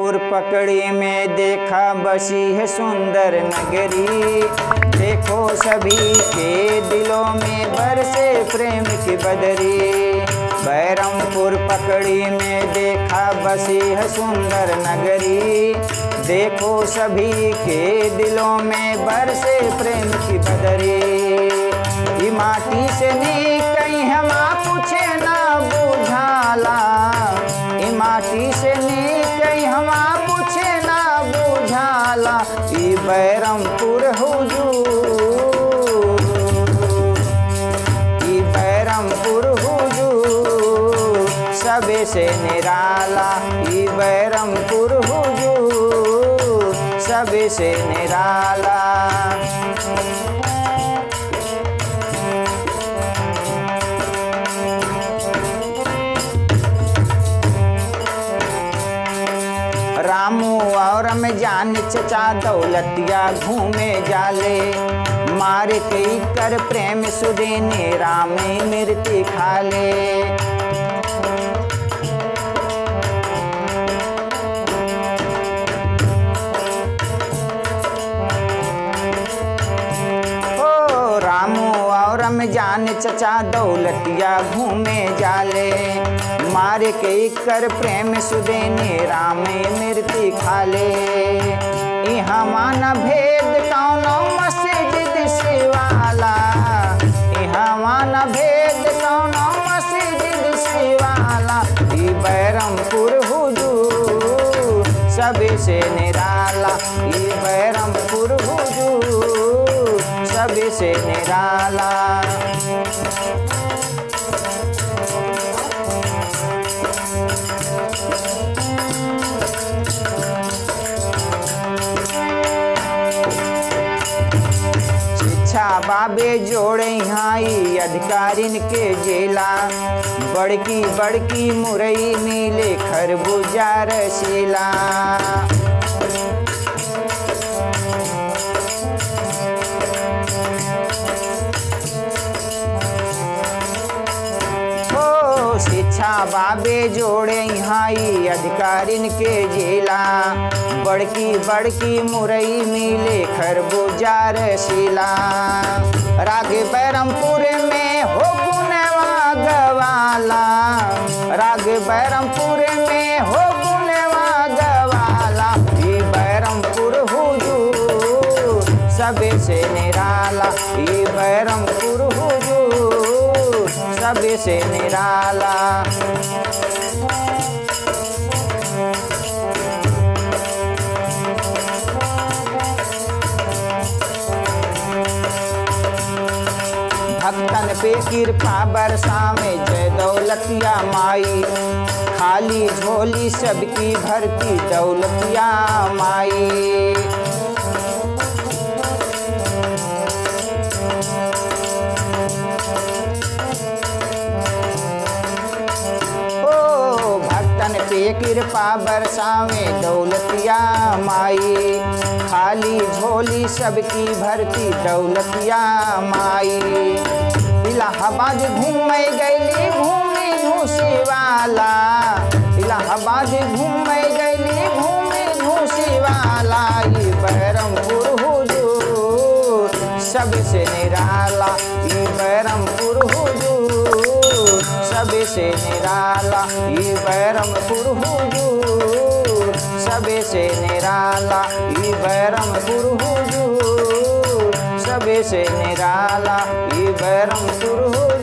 बैरमपुर पकड़ी में देखा बसी है सुंदर नगरी। देखो सभी के दिलों में बरसे प्रेम की बदरी। बैरमपुर पकड़ी में देखा बसी है सुंदर नगरी। देखो सभी के दिलों में बरसे प्रेम की बदरी। ई माटी से कहीं हमा पूछे ना बुझाला। ई माटी से कहीं हमा पूछे ना बुझाला। ई बैरमपुर हुजूर, ई बैरमपुर हुजूर सबे से निराला। ई बैरमपुर हुजूर सबे से निराला। रामू और जान चचा दौलतिया घूमे जाले। मार कई कर प्रेम सुदेने रामे मृत्यु खाले। जान चचा दौलतिया घूमे जाले। मार के कर प्रेम सुदेने रामे मृत्यु खाले। यहाँ माना भेद कौनो मस्जिद शिवाला। यहाँ माना भेद कौनो मस्जिद शिवाला। ई बैरमपुर हुजूर सबे से निराला। ई बैरमपुर हुजूर सबे से निराला। शिक्षा बाबे जोड़े हाई अधिकारिन के जेला। बड़की बड़की मुरई मिले खरबूजा रसीला। शिक्षा बाबे जोड़े हाई अधिकारिन के जेला। बड़की बड़की मुरई मिले खरबूजा रसीला। रागे बैरमपुर में हो गुनवा गवाला। रागे बैरमपुर में हो गुनवा गवाला। ई बैरमपुर हुजूर सबे से निराला। ई बैरमपुर हुजूर सबे से निराला। भक्तन पे कृपा बरसावे जय दौलतिया माई। खाली झोली सबकी भरती दौलतिया माई। पे कृपा बरसावे दौलतिया माई। खाली झोली सबकी भरती दौलतिया माई। इलाहाबाद घूमे गैली घूमी घूसी वाला। इलाहाबाद घूमे गैली घूमी घूसी वाला। ई बैरमपुर हुजूर सबसे निराला। ई बैरमपुर हुजूर सबे से निराला। ई बैरमपुर हुजूर सबे से निराला। ई बैरमपुर हुजूर सबे से निराला। ई बैरमपुर हुजूर